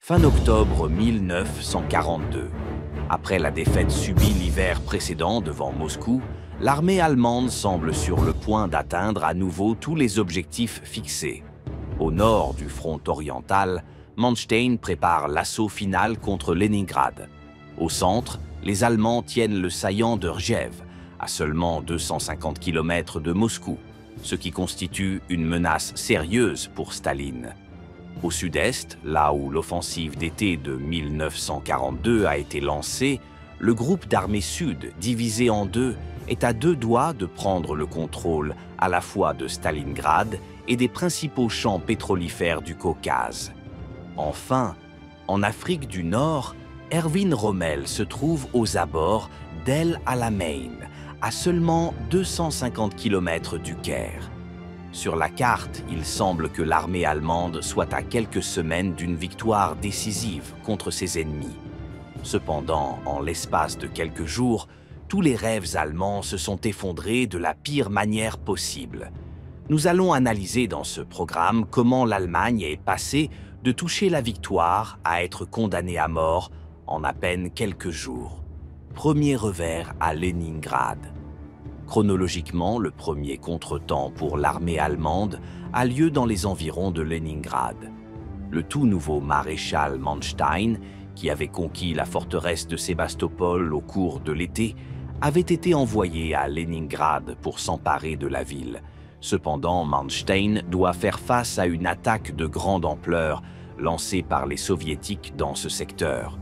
Fin octobre 1942. Après la défaite subie l'hiver précédent devant Moscou, l'armée allemande semble sur le point d'atteindre à nouveau tous les objectifs fixés. Au nord du front oriental, Manstein prépare l'assaut final contre Leningrad. Au centre, les Allemands tiennent le saillant de Rjev, à seulement 250 km de Moscou, ce qui constitue une menace sérieuse pour Staline. Au sud-est, là où l'offensive d'été de 1942 a été lancée, le groupe d'armées sud, divisé en deux, est à deux doigts de prendre le contrôle à la fois de Stalingrad et des principaux champs pétrolifères du Caucase. Enfin, en Afrique du Nord, Erwin Rommel se trouve aux abords d'El Alamein, à seulement 250 km du Caire. Sur la carte, il semble que l'armée allemande soit à quelques semaines d'une victoire décisive contre ses ennemis. Cependant, en l'espace de quelques jours, tous les rêves allemands se sont effondrés de la pire manière possible. Nous allons analyser dans ce programme comment l'Allemagne est passée de toucher la victoire à être condamnée à mort en à peine quelques jours. Premier revers à Leningrad. Chronologiquement, le premier contretemps pour l'armée allemande a lieu dans les environs de Leningrad. Le tout nouveau maréchal Manstein, qui avait conquis la forteresse de Sébastopol au cours de l'été, avait été envoyé à Leningrad pour s'emparer de la ville. Cependant, Manstein doit faire face à une attaque de grande ampleur lancée par les soviétiques dans ce secteur.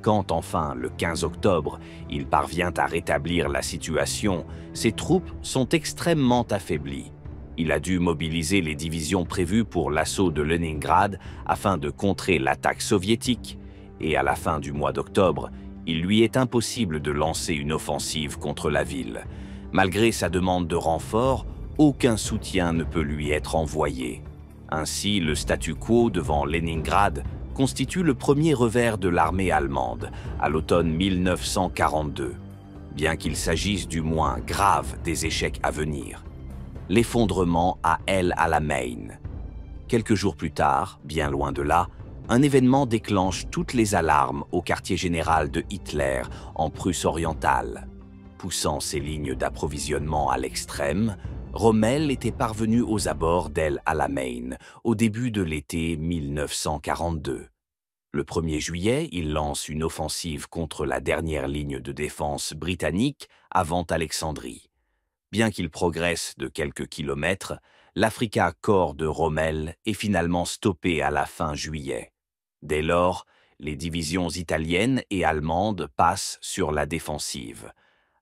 Quand enfin, le 15 octobre, il parvient à rétablir la situation, ses troupes sont extrêmement affaiblies. Il a dû mobiliser les divisions prévues pour l'assaut de Leningrad afin de contrer l'attaque soviétique, et à la fin du mois d'octobre, il lui est impossible de lancer une offensive contre la ville. Malgré sa demande de renfort, aucun soutien ne peut lui être envoyé. Ainsi, le statu quo devant Leningrad constitue le premier revers de l'armée allemande à l'automne 1942, bien qu'il s'agisse du moins grave des échecs à venir. L'effondrement à El Alamein. Quelques jours plus tard, bien loin de là, un événement déclenche toutes les alarmes au quartier général de Hitler en Prusse orientale. Poussant ses lignes d'approvisionnement à l'extrême, Rommel était parvenu aux abords d'El Alamein au début de l'été 1942. Le 1er juillet, il lance une offensive contre la dernière ligne de défense britannique avant Alexandrie. Bien qu'il progresse de quelques kilomètres, l'Afrika Korps de Rommel est finalement stoppé à la fin juillet. Dès lors, les divisions italiennes et allemandes passent sur la défensive.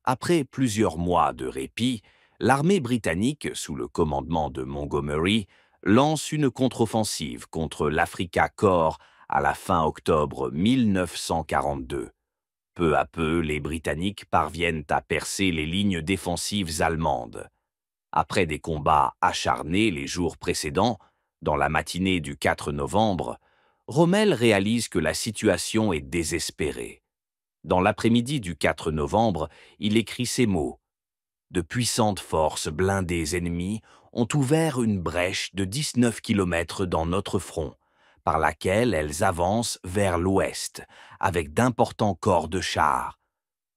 Après plusieurs mois de répit, l'armée britannique, sous le commandement de Montgomery, lance une contre-offensive contre l'Afrika Korps à la fin octobre 1942. Peu à peu, les Britanniques parviennent à percer les lignes défensives allemandes. Après des combats acharnés les jours précédents, dans la matinée du 4 novembre, Rommel réalise que la situation est désespérée. Dans l'après-midi du 4 novembre, il écrit ces mots. De puissantes forces blindées ennemies ont ouvert une brèche de 19 km dans notre front, par laquelle elles avancent vers l'ouest, avec d'importants corps de chars.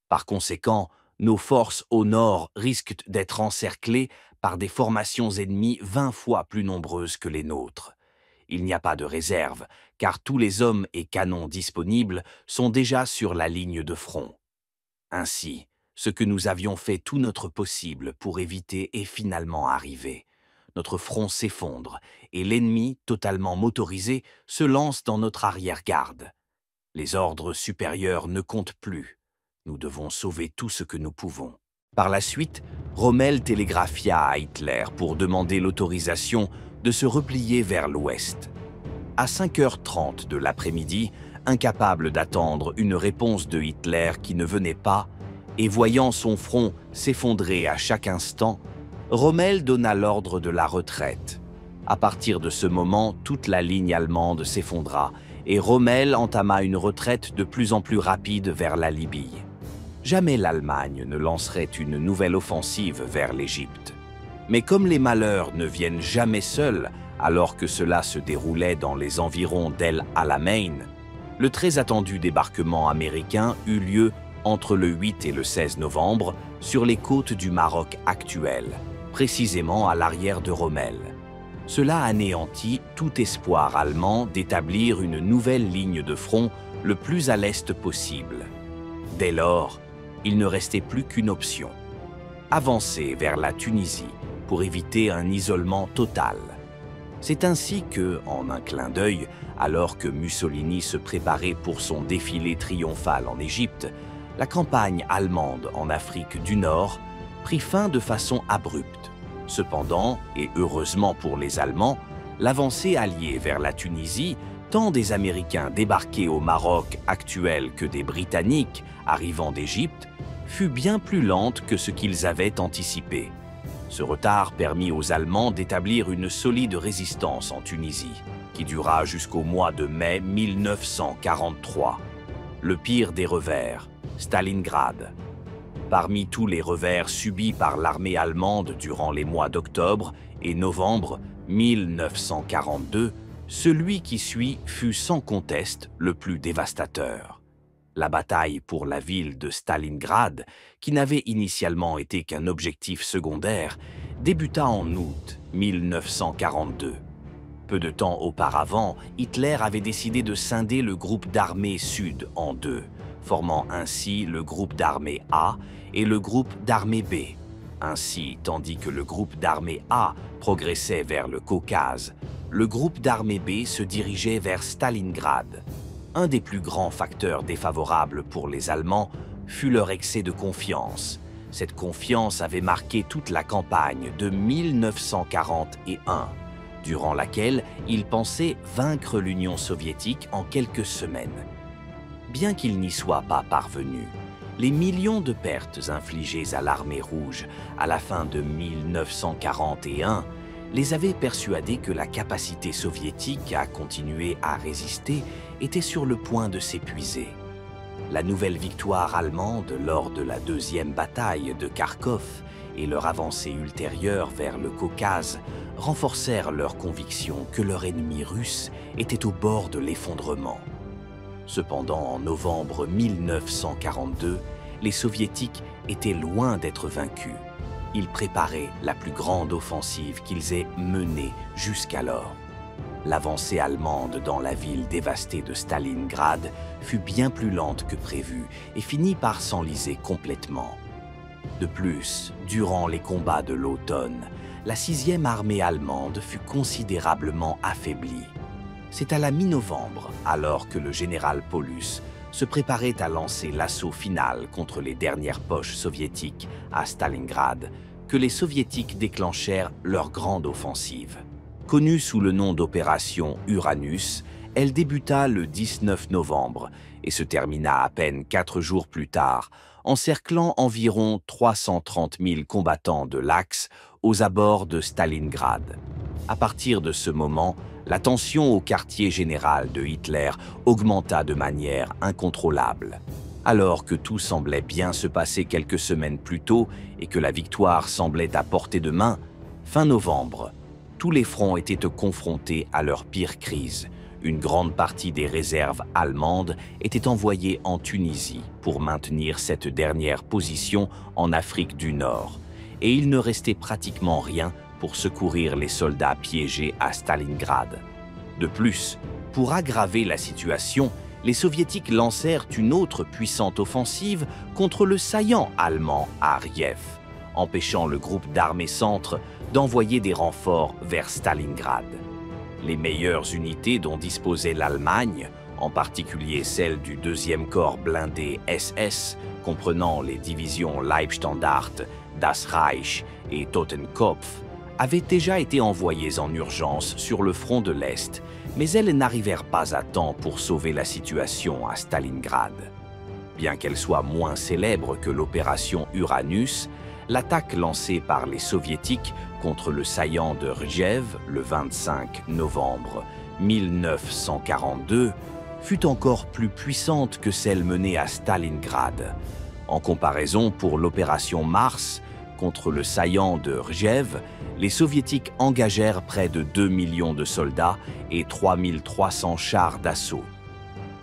Par conséquent, nos forces au nord risquent d'être encerclées par des formations ennemies 20 fois plus nombreuses que les nôtres. Il n'y a pas de réserve, car tous les hommes et canons disponibles sont déjà sur la ligne de front. Ainsi, ce que nous avions fait tout notre possible pour éviter est finalement arrivé. Notre front s'effondre et l'ennemi, totalement motorisé, se lance dans notre arrière-garde. Les ordres supérieurs ne comptent plus. Nous devons sauver tout ce que nous pouvons. Par la suite, Rommel télégraphia à Hitler pour demander l'autorisation de se replier vers l'ouest. À 5h30 de l'après-midi, incapable d'attendre une réponse de Hitler qui ne venait pas, et voyant son front s'effondrer à chaque instant, Rommel donna l'ordre de la retraite. À partir de ce moment, toute la ligne allemande s'effondra, et Rommel entama une retraite de plus en plus rapide vers la Libye. Jamais l'Allemagne ne lancerait une nouvelle offensive vers l'Égypte. Mais comme les malheurs ne viennent jamais seuls, alors que cela se déroulait dans les environs d'El Alamein, Le très attendu débarquement américain eut lieu entre le 8 et le 16 novembre sur les côtes du Maroc actuel, précisément à l'arrière de Rommel. Cela anéantit tout espoir allemand d'établir une nouvelle ligne de front le plus à l'est possible. Dès lors, il ne restait plus qu'une option: avancer vers la Tunisie pour éviter un isolement total. C'est ainsi que, en un clin d'œil, alors que Mussolini se préparait pour son défilé triomphal en Égypte, la campagne allemande en Afrique du Nord prit fin de façon abrupte. Cependant, et heureusement pour les Allemands, l'avancée alliée vers la Tunisie, tant des Américains débarqués au Maroc actuel que des Britanniques arrivant d'Égypte, fut bien plus lente que ce qu'ils avaient anticipé. Ce retard permit aux Allemands d'établir une solide résistance en Tunisie, qui dura jusqu'au mois de mai 1943. Le pire des revers, Stalingrad. Parmi tous les revers subis par l'armée allemande durant les mois d'octobre et novembre 1942, celui qui suit fut sans conteste le plus dévastateur. La bataille pour la ville de Stalingrad, qui n'avait initialement été qu'un objectif secondaire, débuta en août 1942. Peu de temps auparavant, Hitler avait décidé de scinder le groupe d'armées sud en deux, formant ainsi le groupe d'armée A et le groupe d'armée B. Ainsi, tandis que le groupe d'armée A progressait vers le Caucase, le groupe d'armée B se dirigeait vers Stalingrad. Un des plus grands facteurs défavorables pour les Allemands fut leur excès de confiance. Cette confiance avait marqué toute la campagne de 1941, durant laquelle ils pensaient vaincre l'Union soviétique en quelques semaines. Bien qu'ils n'y soient pas parvenus, les millions de pertes infligées à l'armée rouge à la fin de 1941 les avaient persuadés que la capacité soviétique à continuer à résister était sur le point de s'épuiser. La nouvelle victoire allemande lors de la deuxième bataille de Kharkov et leur avancée ultérieure vers le Caucase renforcèrent leur conviction que leur ennemi russe était au bord de l'effondrement. Cependant, en novembre 1942, les Soviétiques étaient loin d'être vaincus. Ils préparaient la plus grande offensive qu'ils aient menée jusqu'alors. L'avancée allemande dans la ville dévastée de Stalingrad fut bien plus lente que prévu et finit par s'enliser complètement. De plus, durant les combats de l'automne, la 6e armée allemande fut considérablement affaiblie. C'est à la mi-novembre, alors que le général Paulus se préparait à lancer l'assaut final contre les dernières poches soviétiques à Stalingrad, que les Soviétiques déclenchèrent leur grande offensive. Connue sous le nom d'opération Uranus, elle débuta le 19 novembre et se termina à peine 4 jours plus tard, encerclant environ 330 000 combattants de l'Axe aux abords de Stalingrad. À partir de ce moment, la tension au quartier général de Hitler augmenta de manière incontrôlable. Alors que tout semblait bien se passer quelques semaines plus tôt et que la victoire semblait à portée de main, fin novembre, tous les fronts étaient confrontés à leur pire crise. Une grande partie des réserves allemandes étaient envoyées en Tunisie pour maintenir cette dernière position en Afrique du Nord, et il ne restait pratiquement rien pour secourir les soldats piégés à Stalingrad. De plus, pour aggraver la situation, les Soviétiques lancèrent une autre puissante offensive contre le saillant allemand à Riev, empêchant le groupe d'armées centre d'envoyer des renforts vers Stalingrad. Les meilleures unités dont disposait l'Allemagne, en particulier celles du 2e corps blindé SS, comprenant les divisions Leibstandart, Das Reich et Totenkopf, avaient déjà été envoyées en urgence sur le front de l'Est, mais elles n'arrivèrent pas à temps pour sauver la situation à Stalingrad. Bien qu'elle soit moins célèbre que l'opération Uranus, l'attaque lancée par les Soviétiques contre le saillant de Rjev le 25 novembre 1942 fut encore plus puissante que celle menée à Stalingrad. En comparaison, pour l'opération Mars contre le saillant de Rjev, les Soviétiques engagèrent près de 2 millions de soldats et 3 300 chars d'assaut.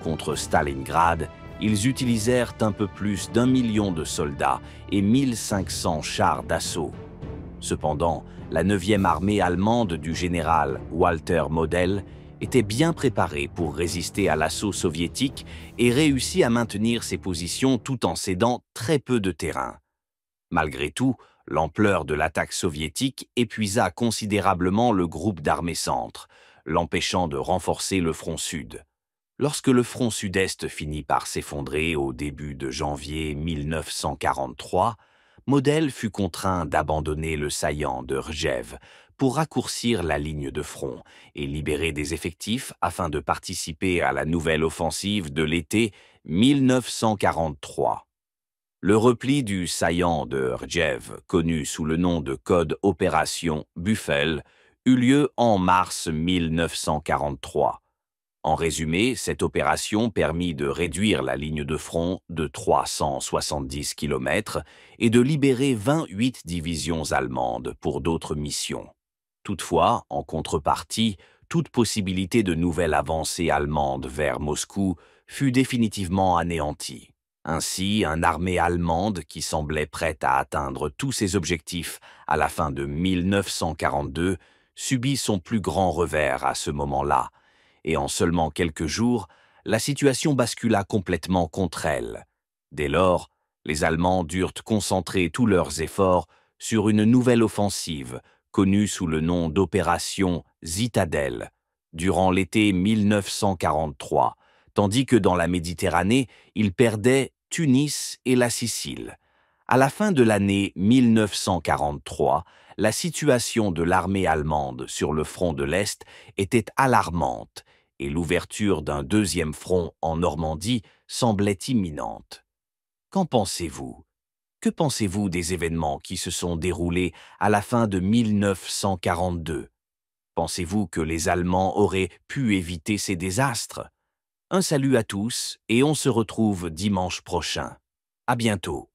contre Stalingrad, ils utilisèrent un peu plus d'1 million de soldats et 1500 chars d'assaut. Cependant, la 9e armée allemande du général Walter Model était bien préparée pour résister à l'assaut soviétique et réussit à maintenir ses positions tout en cédant très peu de terrain. Malgré tout, l'ampleur de l'attaque soviétique épuisa considérablement le groupe d'armées centre, l'empêchant de renforcer le front sud. Lorsque le front sud-est finit par s'effondrer au début de janvier 1943, Model fut contraint d'abandonner le saillant de Rjev pour raccourcir la ligne de front et libérer des effectifs afin de participer à la nouvelle offensive de l'été 1943. Le repli du saillant de Rjev, connu sous le nom de code Opération Buffel, eut lieu en mars 1943. En résumé, cette opération permit de réduire la ligne de front de 370 km et de libérer 28 divisions allemandes pour d'autres missions. Toutefois, en contrepartie, toute possibilité de nouvelle avancée allemande vers Moscou fut définitivement anéantie. Ainsi, une armée allemande qui semblait prête à atteindre tous ses objectifs à la fin de 1942 subit son plus grand revers à ce moment-là, et en seulement quelques jours, la situation bascula complètement contre elle. Dès lors, les Allemands durent concentrer tous leurs efforts sur une nouvelle offensive, connue sous le nom d'opération Zitadelle, durant l'été 1943, tandis que dans la Méditerranée, ils perdaient Tunis et la Sicile. À la fin de l'année 1943, la situation de l'armée allemande sur le front de l'Est était alarmante et l'ouverture d'un deuxième front en Normandie semblait imminente. Qu'en pensez-vous? Que pensez-vous des événements qui se sont déroulés à la fin de 1942? Pensez-vous que les Allemands auraient pu éviter ces désastres? Un salut à tous et on se retrouve dimanche prochain. À bientôt.